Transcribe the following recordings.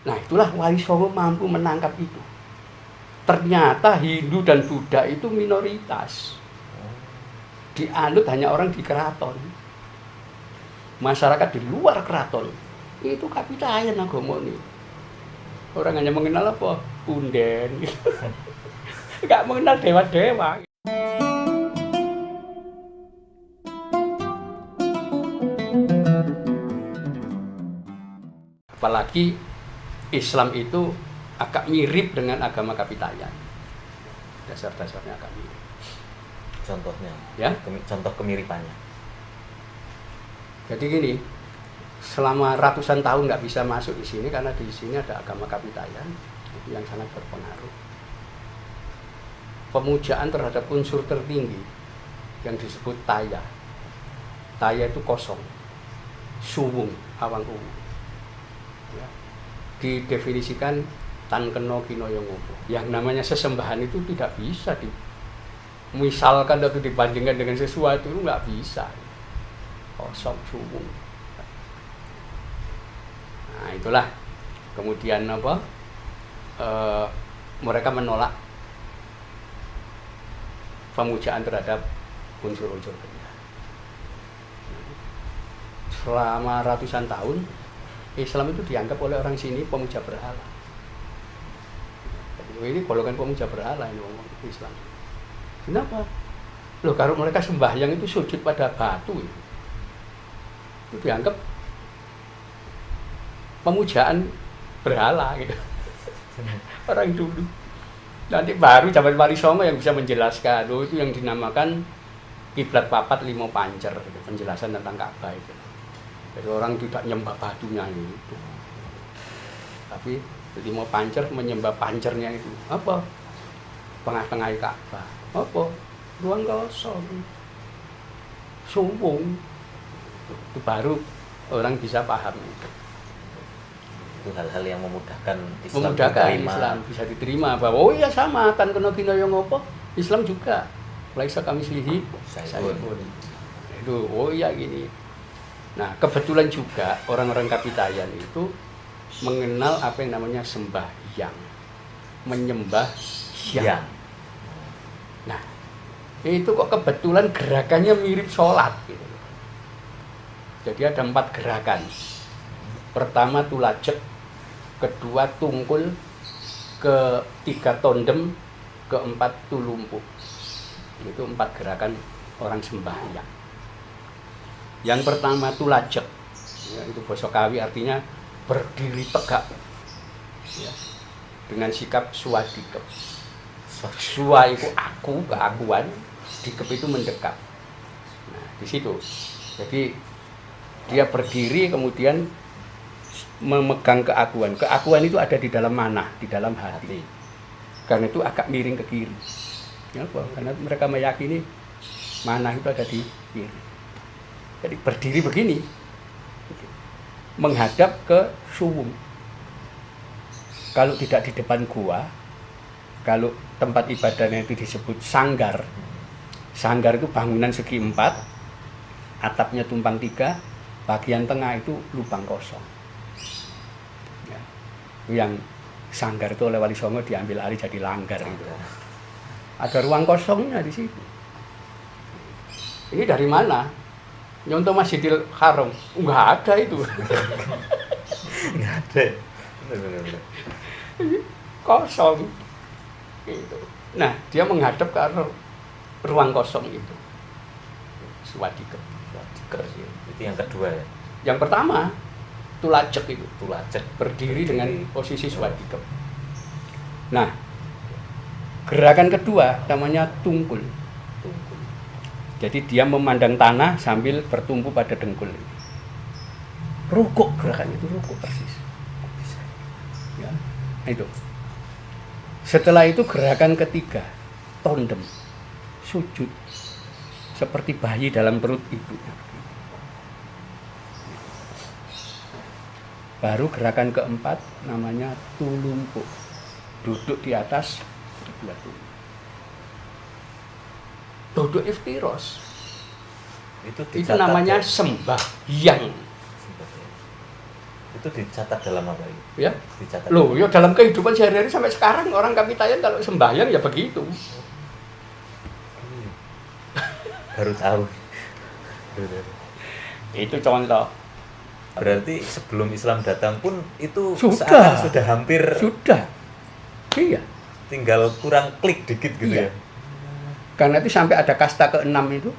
Nah itulah Wali Songo mampu menangkap itu. Ternyata Hindu dan Buddha itu minoritas. Dianut hanya orang di keraton. Masyarakat di luar keraton itu kapitayan agama ini. Orang hanya mengenal apa? Punden. Nggak mengenal dewa-dewa. Apalagi Islam itu agak mirip dengan agama kapitayan. Dasar-dasarnya agak mirip. Contohnya, Ya. Contoh kemiripannya. Jadi gini, selama ratusan tahun nggak bisa masuk di sini karena di sini ada agama kapitayan, itu yang sangat berpengaruh. Pemujaan terhadap unsur tertinggi yang disebut taya. Taya itu kosong, suwung, awang ungu. Ya. Didefinisikan tan keno kinoyo ngopo. Yang namanya sesembahan itu tidak bisa misalkan atau dibandingkan dengan sesuatu itu nggak bisa. Kosong, suwung. Nah itulah kemudian apa? Mereka menolak pemujaan terhadap unsur-unsur benda. Selama ratusan tahun Islam itu dianggap oleh orang sini pemuja berhala. Jadi ini golongan pemuja berhala ini Islam. Kenapa? Loh kalau mereka sembahyang itu sujud pada batu itu dianggap pemujaan berhala gitu. Orang dulu. Nanti baru zaman Wali Songo yang bisa menjelaskan. Itu yang dinamakan kiblat papat limo pancer gitu. Penjelasan tentang Ka'bah itu. Jadi orang tidak nyembah batunya itu. Tapi limo pancer menyembah pancernya itu. Apa? Tengah-tengah Ka'bah. Apa? Ruang kosong. Suwung. Itu baru orang bisa paham itu. Itu hal-hal yang memudahkan Islam bisa diterima bahwa oh iya sama tan kena kinoyo ngopo Islam juga laisa kami selihi saya pun itu oh iya gini. Nah kebetulan juga orang-orang kapitayan itu mengenal apa yang namanya sembahyang, menyembah yang. Nah itu kok kebetulan gerakannya mirip sholat gitu. Jadi ada 4 gerakan. Pertama tulajek, kedua tungkul, ketiga tondem, keempat tulumpu. Itu 4 gerakan orang sembahyang. Yang pertama tulajek, ya, itu basa Kawi artinya berdiri tegak, ya, dengan sikap swadikep. Swa itu aku, keakuan, dikep itu mendekat. Nah di situ. Jadi dia berdiri kemudian memegang keakuan. Keakuan itu ada di dalam manah, di dalam hati. Karena itu agak miring ke kiri. Kenapa? Karena mereka meyakini manah itu ada di kiri. Jadi berdiri begini, menghadap ke suwung. Kalau tidak di depan gua, kalau tempat ibadahnya itu disebut sanggar. Sanggar itu bangunan segi 4, atapnya tumpang 3, bagian tengah itu lubang kosong. Ya. Yang sanggar itu oleh Wali Songo diambil alih jadi langgar gitu. Ada ruang kosongnya di situ. Ini dari mana? Nyontoh Masjidil Haram. Enggak ada itu. Enggak ada. Benar. Kosong. Gitu. Nah, dia menghadap ke arah ruang kosong itu. Swadikep. Itu yang kedua ya. Yang pertama tulajek itu. Tulajek Berdiri dengan posisi swadikep. Nah, gerakan kedua namanya tungkul. Jadi dia memandang tanah sambil bertumpu pada dengkul. Rukuk gerakan itu rukuk persis. Ya, itu. Setelah itu gerakan ketiga, tondem, sujud seperti bayi dalam perut ibunya. Baru gerakan keempat namanya tulumpu, duduk di atas kedua tubuh. Duduk iftiros. Itu namanya sembahyang. Itu dicatat dalam apa itu? Ya. Dicatat. Loh, ya dalam kehidupan sehari-hari sampai sekarang orang Kapitayan kalau sembahyang ya begitu. Baru tahu. Itu contoh. Berarti sebelum Islam datang pun itu Sudah. sudah hampir Sudah. Iya. tinggal kurang klik dikit gitu Iya. ya. Karena itu sampai ada kasta ke-6 itu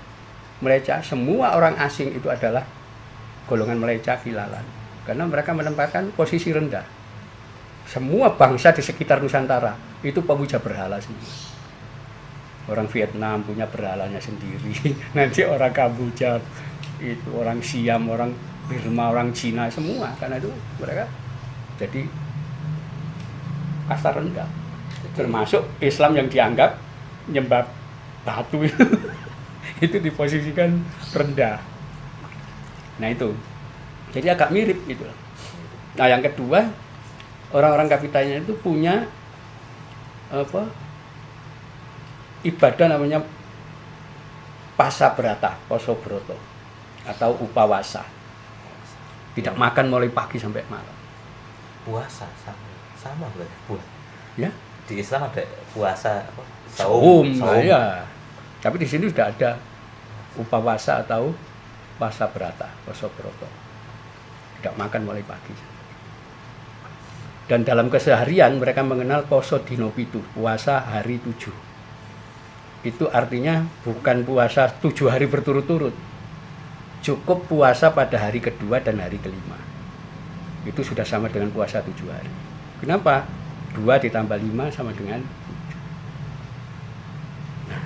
Meleca, semua orang asing itu adalah golongan Meleca Kilalan. Karena mereka menempatkan posisi rendah. Semua bangsa di sekitar Nusantara itu pemuja berhala semua. Orang Vietnam punya berhalanya sendiri. Nanti orang Kamboja, itu orang Siam, orang Burma, orang Cina semua. Karena itu mereka jadi kasta rendah. Termasuk Islam yang dianggap nyembah batu itu diposisikan rendah. Nah itu, jadi agak mirip gitu. Nah yang kedua, orang-orang Kapitayan itu punya apa? Ibadah namanya Pasabrata, Poso Broto atau Upawasa. Tidak makan mulai pagi sampai malam. Puasa sama berarti puasa. Ya? Di Islam ada puasa apa? Saum. Ya. Tapi di sini sudah ada Upawasa atau Pasabrata, Poso Broto. Tidak makan mulai pagi. Dan dalam keseharian mereka mengenal Poso Dino Pitu, puasa hari 7. Itu artinya bukan puasa 7 hari berturut-turut. Cukup puasa pada hari kedua dan hari kelima. Itu sudah sama dengan puasa 7 hari. Kenapa? 2 ditambah 5 sama dengan 7. Nah,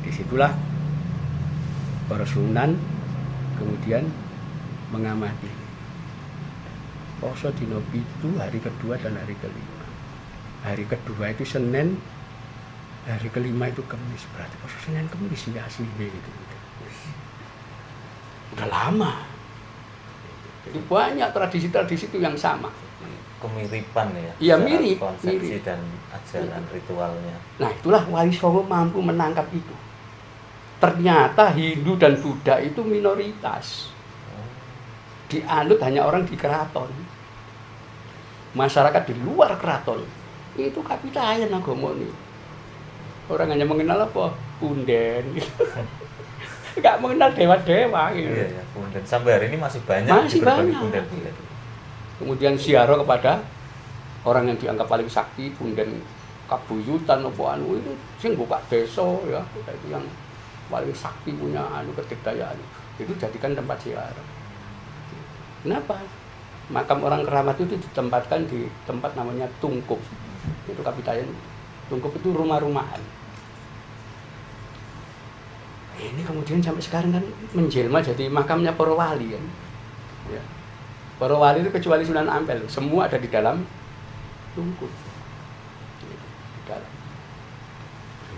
disitulah para Sunan kemudian mengamati. Poso dino pitu hari kedua dan hari kelima. Hari kedua itu Senin, hari kelima itu Kamis. Berarti poso Senin Kamis ya aslinya itu. Udah lama. Jadi banyak tradisi-tradisi itu yang sama. Kemiripan ya. Iya, secara mirip, konsepsi mirip. dan ajaran ritualnya. Nah itulah Wali Songo mampu menangkap itu. Ternyata Hindu dan Buddha itu minoritas. Dianut hanya orang di keraton. Masyarakat di luar keraton itu Kapitayan agama ini. Orang hanya mengenal apa? Punden. Nggak mengenal dewa-dewa gitu. Iya ya, punden. Sampai hari ini masih banyak Masih berbagi banyak. punden. Kemudian siaro kepada orang yang dianggap paling sakti, Punden Kabuyutan apa anu itu sing buka desa ya, itu yang paling sakti punya anu kedikdayaan itu jadikan tempat siaro. Kenapa? Makam orang keramat itu ditempatkan di tempat namanya Tungkup. Itu Kapitayan. Tungkup itu rumah-rumahan. Ini kemudian sampai sekarang kan menjelma jadi makamnya para wali kan. Ya. Para wali itu kecuali Sunan Ampel, semua ada di dalam Tungkup. Di dalam.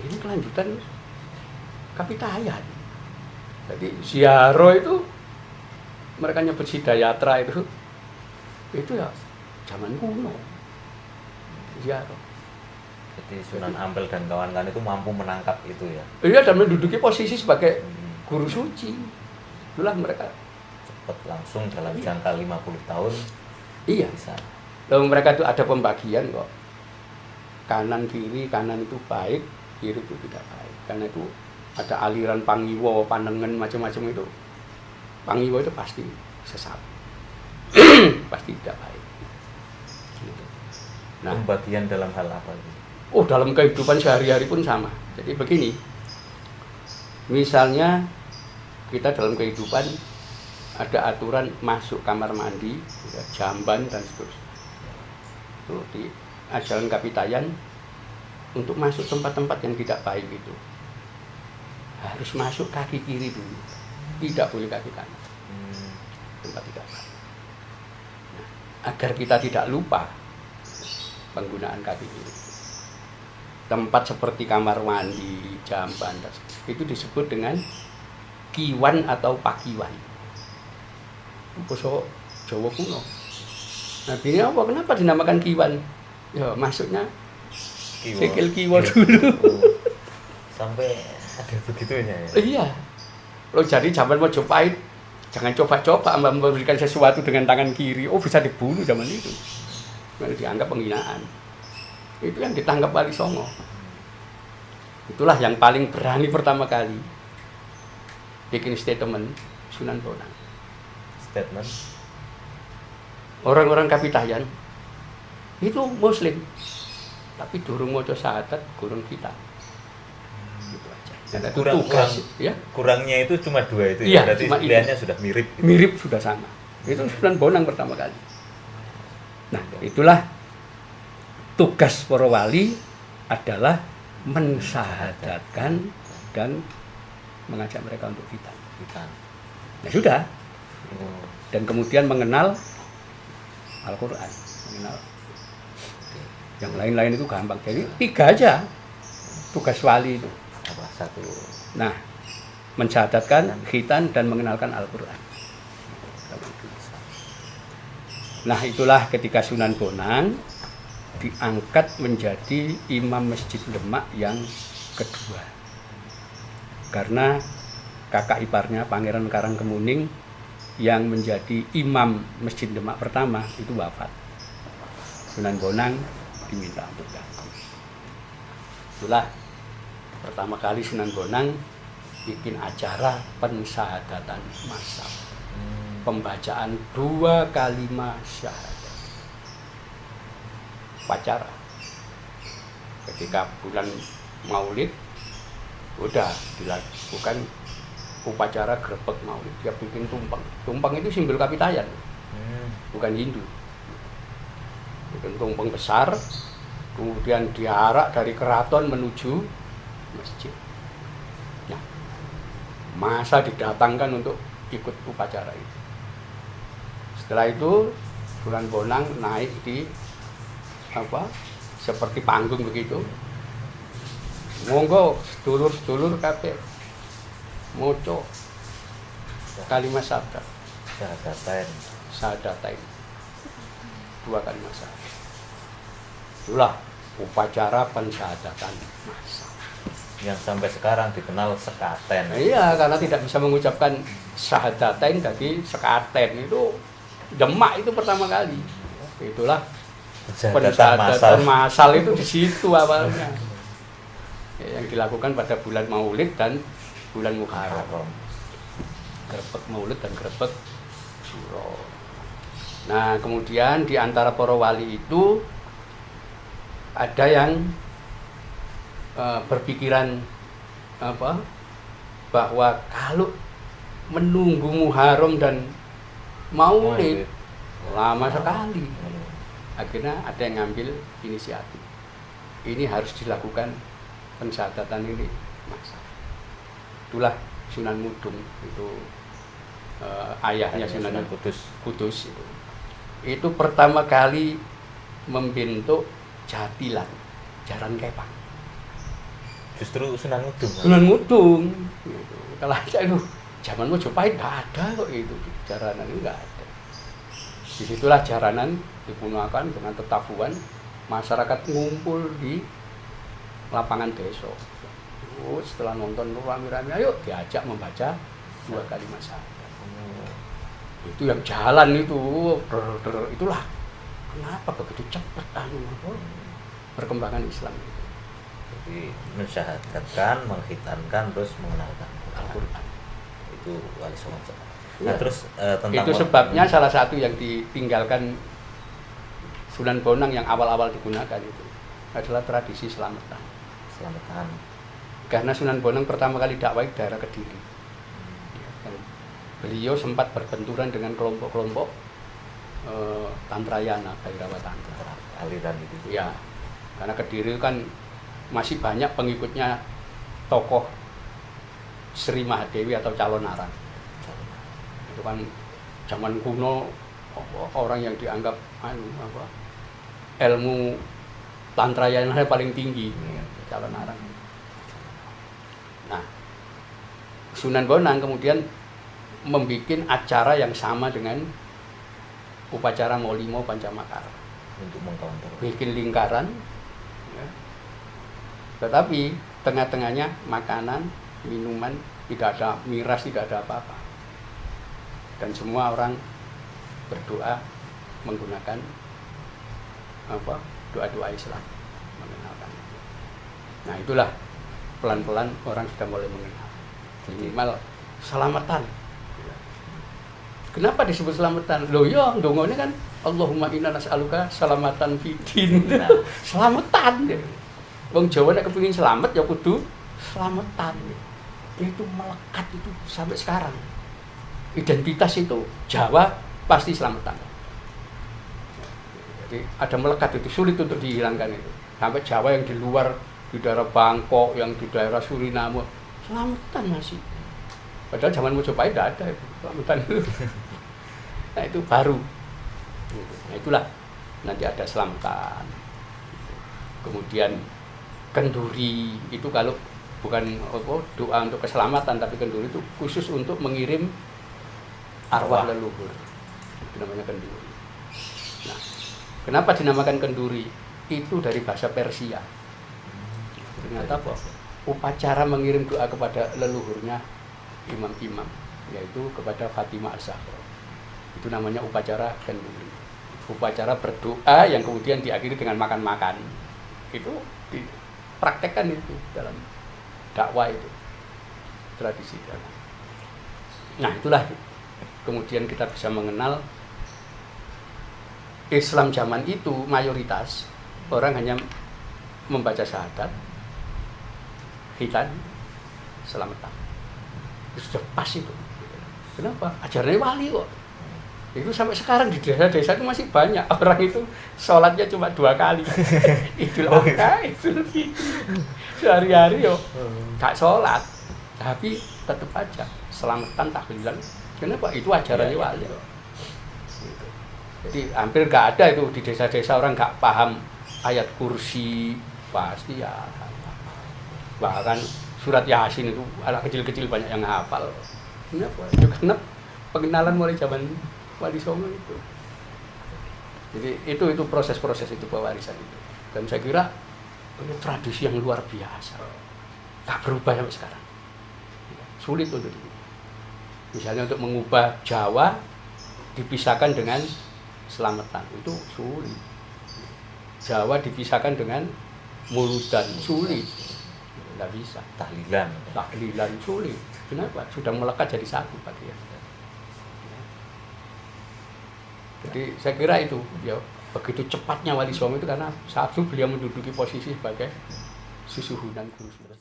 Ini kelanjutan Kapitayan. Jadi siaro itu mereka nyebut Sidayatra itu ya zaman kuno. Siaro. Jadi Sunan Ampel dan kawan-kawan itu mampu menangkap itu ya. Iya, dan menduduki posisi sebagai guru suci. Itulah mereka Cepat langsung dalam jangka 50 tahun iya. bisa. Lalu mereka itu ada pembagian kok. Kanan kiri, kanan itu baik, kiri itu tidak baik. Karena itu ada aliran Pangiwo, Panengen macam-macam itu. Pangiwo itu pasti sesat. Pasti tidak baik. Gitu. Nah, Pembagian dalam hal apa itu? oh dalam kehidupan sehari-hari pun sama. Jadi begini, misalnya kita dalam kehidupan ada aturan masuk kamar mandi, ya, jamban dan seterusnya. Itu di ajaran Kapitayan untuk masuk tempat-tempat yang tidak baik itu harus masuk kaki kiri dulu, tidak boleh kaki kanan. Tempat tidak baik. Nah, agar kita tidak lupa penggunaan kaki kiri. Tempat seperti kamar mandi, jamban, itu disebut dengan kiwan atau pakiwan. Basa Jawa kuno. Nah, ini apa? Kenapa dinamakan kiwan? Ya, maksudnya sikil kiwa dulu. Sampai ada begitunya ya. Iya. Loh, jadi zaman Majapahit Jangan coba-coba memberikan sesuatu dengan tangan kiri. Oh, bisa dibunuh zaman itu. Karena dianggap penghinaan. Itu yang ditangkap Wali Songo. Itulah yang paling berani pertama kali bikin statement Sunan Bonang. Statement. Orang-orang Kapitayan itu Muslim, tapi durung maca syahadat, durung kita. Gitu aja. Dan itu tugas, ya. Kurangnya itu cuma 2 itu Iya, ya. Berarti cuma pilihannya sudah mirip. Gitu. Mirip sudah sama. Itu Sunan Bonang pertama kali. Nah, itulah tugas para wali adalah mensyahadatkan dan mengajak mereka untuk khitan. Nah, sudah. Dan kemudian mengenal Al-Quran, mengenal. Yang lain-lain itu gampang. Jadi 3 aja tugas wali itu. Apa satu? Nah, mensyahadatkan, khitan, dan mengenalkan Al-Quran. Nah, itulah ketika Sunan Bonang diangkat menjadi imam Masjid Demak yang kedua. Karena kakak iparnya Pangeran Karangkemuning yang menjadi imam Masjid Demak pertama itu wafat. Sunan Bonang diminta untuk ganti. Itulah pertama kali Sunan Bonang bikin acara pensyahadatan massal. Pembacaan 2 kalimat syahadat. Upacara. Ketika bulan Maulid udah dilakukan upacara grebek Maulid. Dia bikin tumpeng. Tumpeng itu simbol Kapitayan. Bukan Hindu. Bikin tumpeng besar, kemudian diarak dari keraton menuju masjid. Nah, masa didatangkan untuk ikut upacara itu. Setelah itu Sunan Bonang naik di seperti panggung begitu. Monggo sedulur-sedulur kabeh maca kalimat syahadat. Syahadatain. 2 kalimat syahadat. Itulah upacara pensyahadatan massal. Yang sampai sekarang dikenal sekaten. Iya, karena tidak bisa mengucapkan syahadatain jadi sekaten. Itu Demak itu pertama kali. Itulah pensyahadatan massal itu di situ awalnya. Yang dilakukan pada bulan Maulid dan bulan Muharram. Grebek Maulid dan grebek Syuro. Nah, kemudian di antara para wali itu ada yang berpikiran bahwa kalau menunggu Muharram dan Maulid lama sekali. Akhirnya ada yang ngambil inisiatif. Ini harus dilakukan pensyahadatan ini massal. Itulah Sunan Mudung itu ayahnya Sunan Kudus itu. Itu pertama kali membentuk Jatilan, Jaran Kepang. Justru Sunan Mudung. Sunan Mudung. Gitu. Kalau aja itu zaman Mojopahit nggak ada kok itu jaranan itu nggak ada. Disitulah jaranan digunakan dengan tetabuhan, masyarakat ngumpul di lapangan desa. Setelah nonton rame-rame, ayo diajak membaca 2 kalimat syahadat. Itu yang jalan itu, itulah kenapa begitu cepat perkembangan Islam itu. Jadi mensyahadatkan, mengkhitankan, terus mengenalkan Al-Quran. Itu Wali Songo. Ya. Nah, terus tentang itu sebabnya salah satu yang ditinggalkan Sunan Bonang yang awal-awal digunakan itu adalah tradisi selamatan. Karena Sunan Bonang pertama kali dakwah di daerah Kediri. Dan beliau sempat berbenturan dengan kelompok-kelompok Tantrayana, Bhairawa Tantra. Aliran itu. Ya, karena Kediri kan masih banyak pengikutnya tokoh Sri Mahadewi atau Calon Arang. Itu kan zaman kuno orang yang dianggap ilmu Tantrayana paling tinggi, Calon Arang. Nah, Sunan Bonang kemudian membuat acara yang sama dengan upacara Molimo Pancamakara untuk mengcounter. Bikin lingkaran, ya. Tetapi tengah-tengahnya makanan, minuman, tidak ada miras, tidak ada apa-apa. Dan semua orang berdoa menggunakan doa-doa Islam, mengenalkan itu. Nah itulah pelan-pelan orang sudah mulai mengenal. Minimal selamatan. Kenapa disebut selamatan? Loh ya, ndongone kan Allahumma inna nas'aluka salamatan fidin. Selamatan. Wong Jawa nek kepengin selamat ya kudu selamatan. Itu melekat itu sampai sekarang. Identitas itu Jawa pasti selamatan. Jadi ada melekat itu, sulit untuk dihilangkan itu. Sampai Jawa yang di luar, di daerah Bangkok, yang di daerah Suriname, selamatan masih. Padahal zaman Mojopahit tidak ada itu, selamatan itu. Nah itu baru. Nah itulah, nanti ada selamatan. Kemudian kenduri, itu kalau bukan doa untuk keselamatan, tapi kenduri itu khusus untuk mengirim arwah leluhur. Itu namanya kenduri. Nah, kenapa dinamakan kenduri? Itu dari bahasa Persia. Ternyata apa? Upacara mengirim doa kepada leluhurnya imam-imam, yaitu kepada Fatimah Az-Zahra. Itu namanya upacara kenduri. Upacara berdoa yang kemudian diakhiri dengan makan-makan. Itu dipraktekkan itu dalam dakwah itu. Tradisi dalam. Nah, itulah kemudian kita bisa mengenal Islam zaman itu mayoritas orang hanya membaca syahadat, khitan, selamatan. Itu sudah pas itu. Kenapa? Ajarannya wali kok. Itu sampai sekarang di desa-desa itu masih banyak orang itu sholatnya cuma 2 kali. Idul Adha, Idul Fitri. Sehari-hari yo gak sholat, tapi tetap aja selamatan tahlilan. Kenapa? Itu ajarannya wali. Gitu. Jadi hampir gak ada itu di desa-desa orang gak paham ayat kursi, pasti ya. Bahkan surat Yasin itu anak kecil-kecil banyak yang hafal. Kenapa? Ya karena pengenalan mulai zaman Wali Songo itu. Jadi itu proses-proses itu pewarisan itu. Dan saya kira ini tradisi yang luar biasa. Tak berubah sampai sekarang. Sulit untuk diubah. Misalnya untuk mengubah Jawa dipisahkan dengan selamatan, itu sulit. Jawa dipisahkan dengan muludan, sulit. Tidak bisa. Tahlilan sulit. Kenapa? Sudah melekat jadi satu Pak ya. Jadi saya kira itu ya begitu cepatnya Wali Songo itu karena satu beliau menduduki posisi sebagai susuhunan guru.